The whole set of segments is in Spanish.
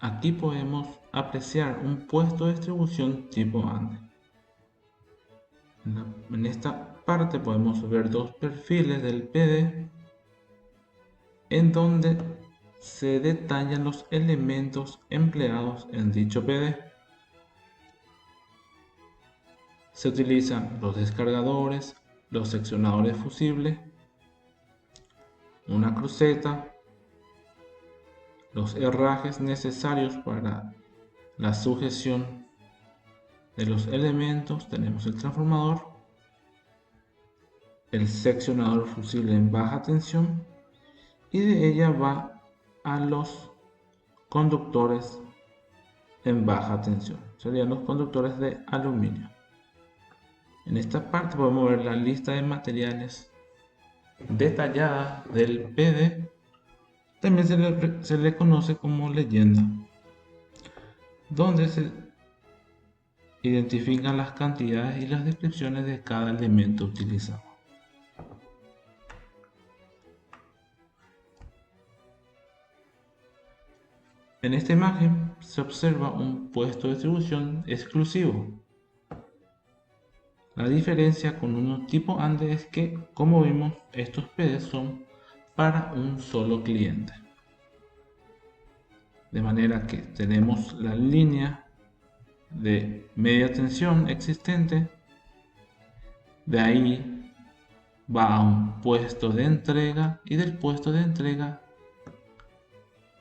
aquí podemos apreciar un puesto de distribución tipo ANDE. En esta parte podemos ver dos perfiles del PD en donde se detallan los elementos empleados en dicho PD. Se utilizan los descargadores, los seccionadores fusibles, una cruceta, los herrajes necesarios para la sujeción de los elementos. Tenemos el transformador, el seccionador fusible en baja tensión, y de ella va a los conductores en baja tensión. Serían los conductores de aluminio. En esta parte podemos ver la lista de materiales detallada del PD. También se le conoce como leyenda, donde se identifican las cantidades y las descripciones de cada elemento utilizado. En esta imagen se observa un puesto de distribución exclusivo. La diferencia con un tipo ANDE es que, como vimos, estos PDs son para un solo cliente. De manera que tenemos la línea de media tensión existente, de ahí va a un puesto de entrega y del puesto de entrega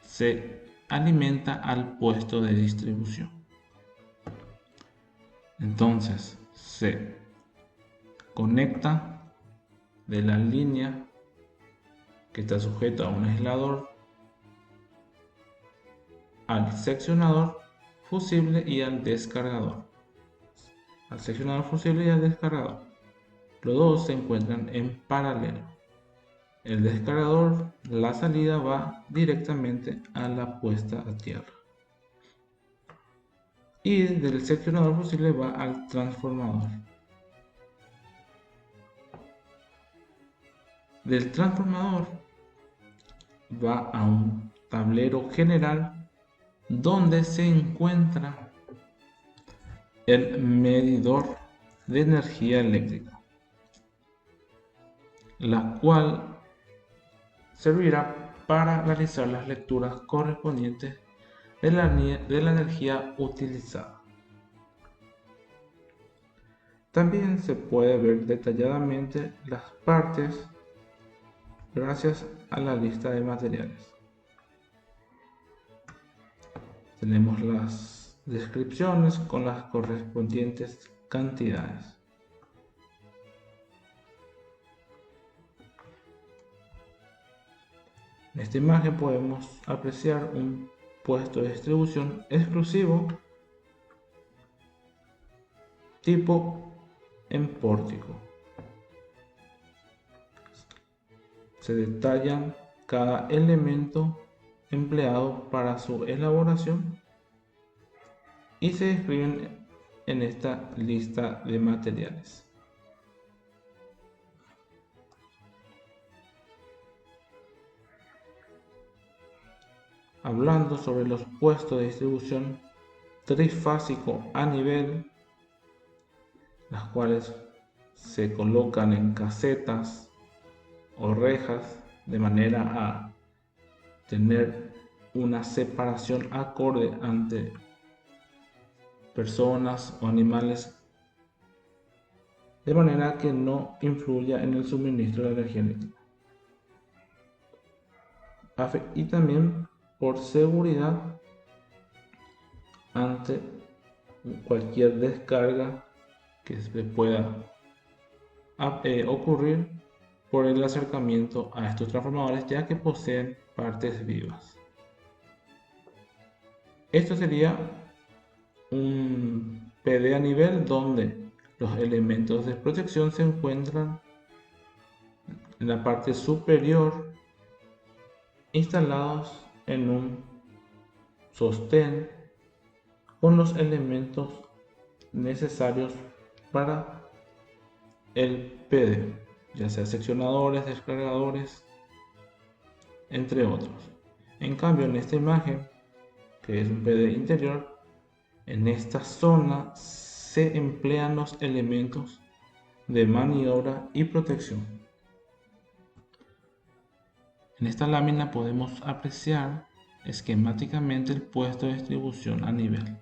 se alimenta al puesto de distribución. Entonces se conecta de la línea que está sujeta a un aislador al seccionador fusible y al descargador. Al seccionador fusible y al descargador. Los dos se encuentran en paralelo. El descargador, la salida va directamente a la puesta a tierra. Y del seccionador fusible va al transformador. Del transformador va a un tablero general donde se encuentra el medidor de energía eléctrica, la cual servirá para realizar las lecturas correspondientes de la energía utilizada. También se puede ver detalladamente las partes gracias a la lista de materiales. Tenemos las descripciones con las correspondientes cantidades. En esta imagen podemos apreciar un puesto de distribución exclusivo tipo en pórtico. Se detallan cada elemento empleado para su elaboración y se describen en esta lista de materiales. Hablando sobre los puestos de distribución trifásico a nivel, las cuales se colocan en casetas o rejas de manera a tener una separación acorde ante personas o animales, de manera que no influya en el suministro de energía eléctrica. Y también por seguridad ante cualquier descarga que se pueda ocurrir por el acercamiento a estos transformadores, ya que poseen partes vivas. Esto sería un PD a nivel donde los elementos de protección se encuentran en la parte superior, instalados en un sostén con los elementos necesarios para el PD, ya sea seccionadores, descargadores, entre otros. En cambio, en esta imagen que es un PD interior, en esta zona se emplean los elementos de maniobra y protección. En esta lámina podemos apreciar esquemáticamente el puesto de distribución a nivel.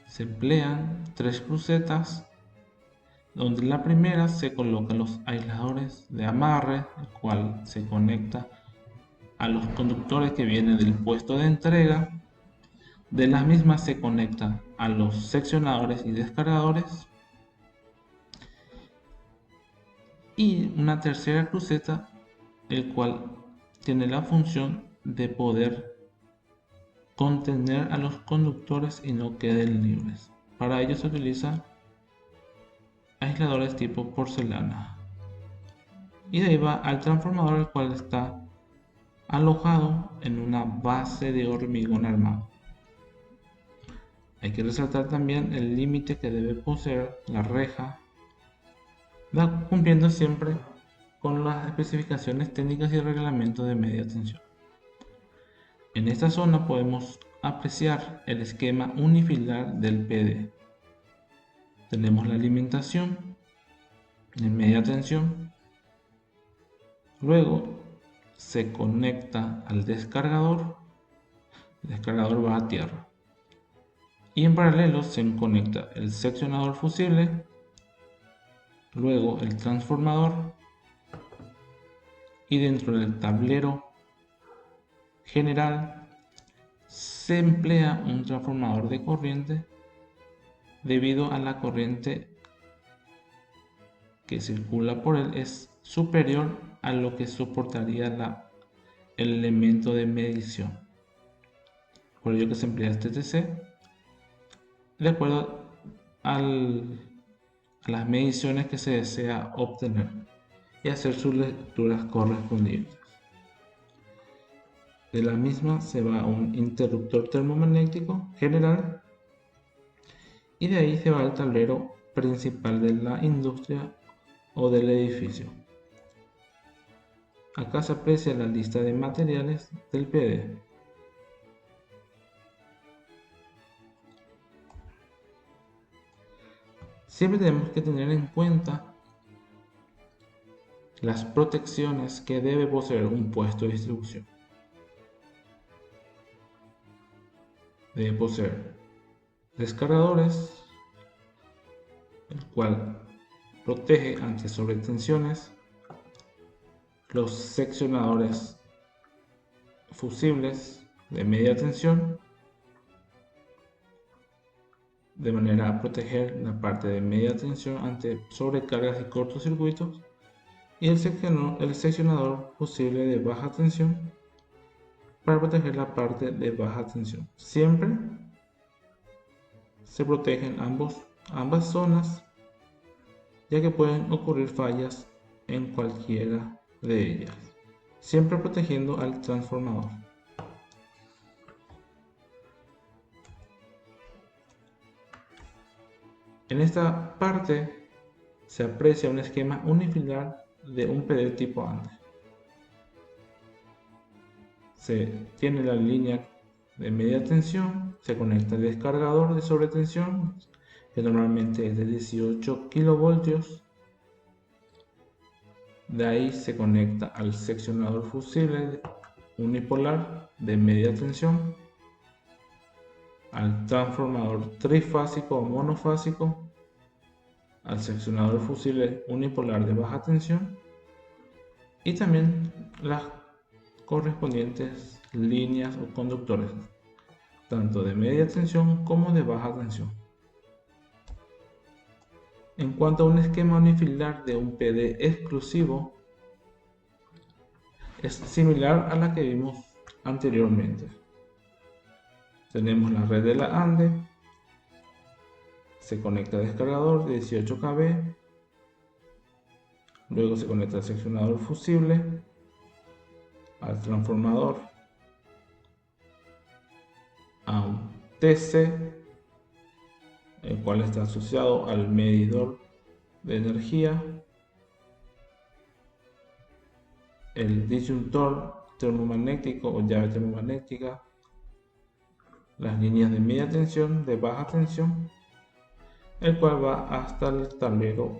Se emplean 3 crucetas, donde en la primera se colocan los aisladores de amarre, el cual se conecta a los conductores que vienen del puesto de entrega. De las mismas se conecta a los seccionadores y descargadores. Y una tercera cruceta, el cual tiene la función de poder contener a los conductores y no queden libres. Para ello se utilizan aisladores tipo porcelana. Y de ahí va al transformador, el cual está alojado en una base de hormigón armado. Hay que resaltar también el límite que debe poseer la reja, cumpliendo siempre con las especificaciones técnicas y el reglamento de media tensión. En esta zona podemos apreciar el esquema unifilar del PD. Tenemos la alimentación en media tensión, luego se conecta al descargador, el descargador va a tierra, y en paralelo se conecta el seccionador fusible, luego el transformador, y dentro del tablero general se emplea un transformador de corriente debido a la corriente que circula por él es superior a lo que soportaría el elemento de medición. Por ello que se emplea este TC de acuerdo a las mediciones que se desea obtener y hacer sus lecturas correspondientes. De la misma se va a un interruptor termomagnético general y de ahí se va al tablero principal de la industria o del edificio. Acá se aprecia la lista de materiales del PD. Siempre tenemos que tener en cuenta las protecciones que debe poseer un puesto de distribución. Debe poseer descargadores, el cual protege ante sobretensiones, los seccionadores fusibles de media tensión, de manera a proteger la parte de media tensión ante sobrecargas y cortocircuitos, y el seccionador fusible de baja tensión para proteger la parte de baja tensión. Siempre se protegen ambas zonas, ya que pueden ocurrir fallas en cualquiera de ellas, siempre protegiendo al transformador. En esta parte se aprecia un esquema unifilar de un PD tipo ANDE. Se tiene la línea de media tensión, se conecta el descargador de sobretensión, que normalmente es de 18 kilovoltios. De ahí se conecta al seccionador fusible unipolar de media tensión, al transformador trifásico o monofásico, al seccionador fusible unipolar de baja tensión y también las correspondientes líneas o conductores, tanto de media tensión como de baja tensión. En cuanto a un esquema unifilar de un PD exclusivo, es similar a la que vimos anteriormente. Tenemos la red de la ANDE, se conecta al descargador de 18 kV, luego se conecta al seccionador fusible, al transformador, a un TC, el cual está asociado al medidor de energía, el disyuntor termomagnético o llave termomagnética, las líneas de media tensión, de baja tensión, el cual va hasta el tablero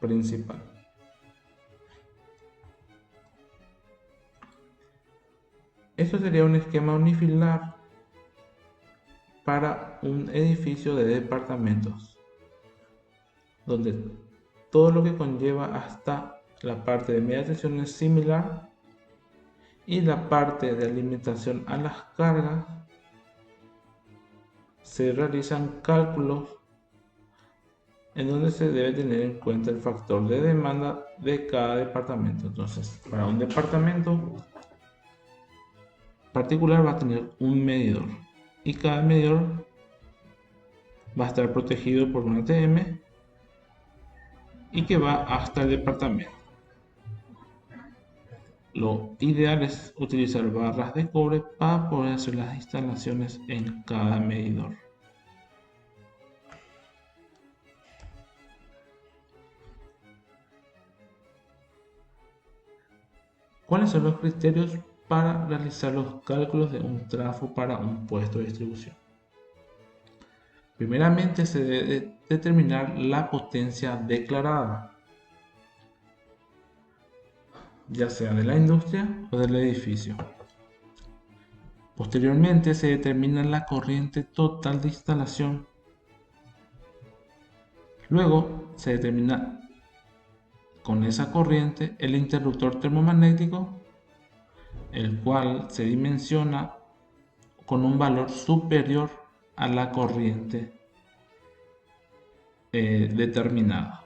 principal. Esto sería un esquema unifilar para un edificio de departamentos, donde todo lo que conlleva hasta la parte de media tensión es similar y la parte de alimentación a las cargas se realizan cálculos en donde se debe tener en cuenta el factor de demanda de cada departamento. Entonces, para un departamento particular va a tener un medidor y cada medidor va a estar protegido por un ATM y que va hasta el departamento. Lo ideal es utilizar barras de cobre para poder hacer las instalaciones en cada medidor. ¿Cuáles son los criterios para realizar los cálculos de un trafo para un puesto de distribución? Primeramente se debe determinar la potencia declarada, ya sea de la industria o del edificio. Posteriormente se determina la corriente total de instalación. Luego se determina con esa corriente el interruptor termomagnético, el cual se dimensiona con un valor superior a la corriente determinada.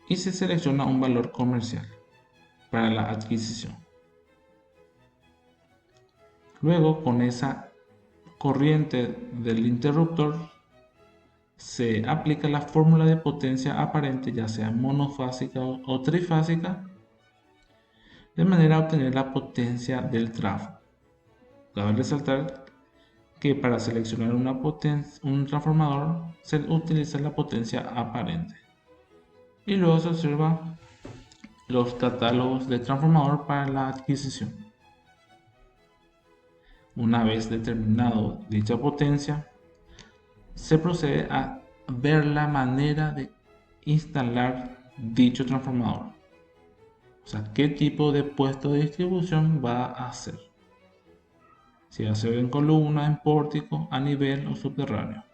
Y se selecciona un valor comercial para la adquisición. Luego, con esa corriente del interruptor se aplica la fórmula de potencia aparente, ya sea monofásica o trifásica, de manera a obtener la potencia del trafo. Cabe resaltar que para seleccionar un transformador se utiliza la potencia aparente. Y luego se observan los catálogos de transformador para la adquisición. Una vez determinado dicha potencia, se procede a ver la manera de instalar dicho transformador. O sea, qué tipo de puesto de distribución va a hacer. Si va a ser en columna, en pórtico, a nivel o subterráneo.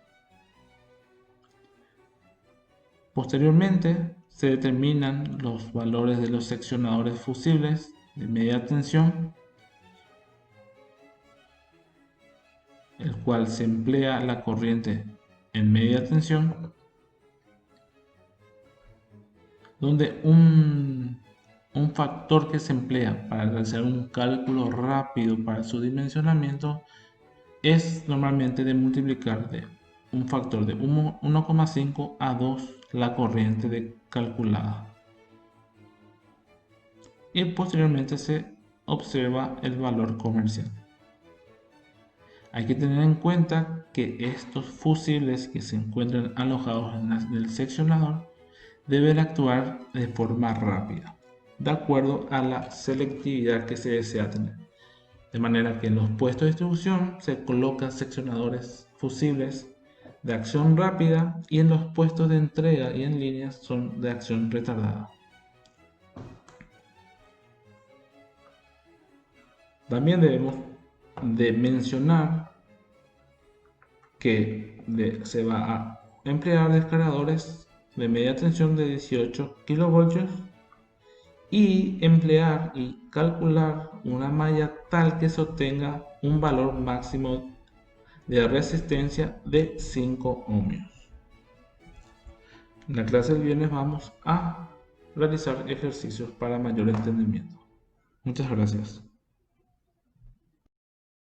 Posteriormente, se determinan los valores de los seccionadores fusibles de media tensión, el cual se emplea la corriente en media tensión, donde un factor que se emplea para realizar un cálculo rápido para su dimensionamiento es normalmente de multiplicar de un factor de 1,5 a 2 la corriente calculada. Y posteriormente se observa el valor comercial. Hay que tener en cuenta que estos fusibles que se encuentran alojados en el seccionador deben actuar de forma rápida, de acuerdo a la selectividad que se desea tener. De manera que en los puestos de distribución se colocan seccionadores fusibles de acción rápida y en los puestos de entrega y en líneas son de acción retardada. También debemos de mencionar que se va a emplear descargadores de media tensión de 18 kV y emplear y calcular una malla tal que se obtenga un valor máximo de resistencia de 5 ohmios. En la clase del viernes vamos a realizar ejercicios para mayor entendimiento. Muchas gracias.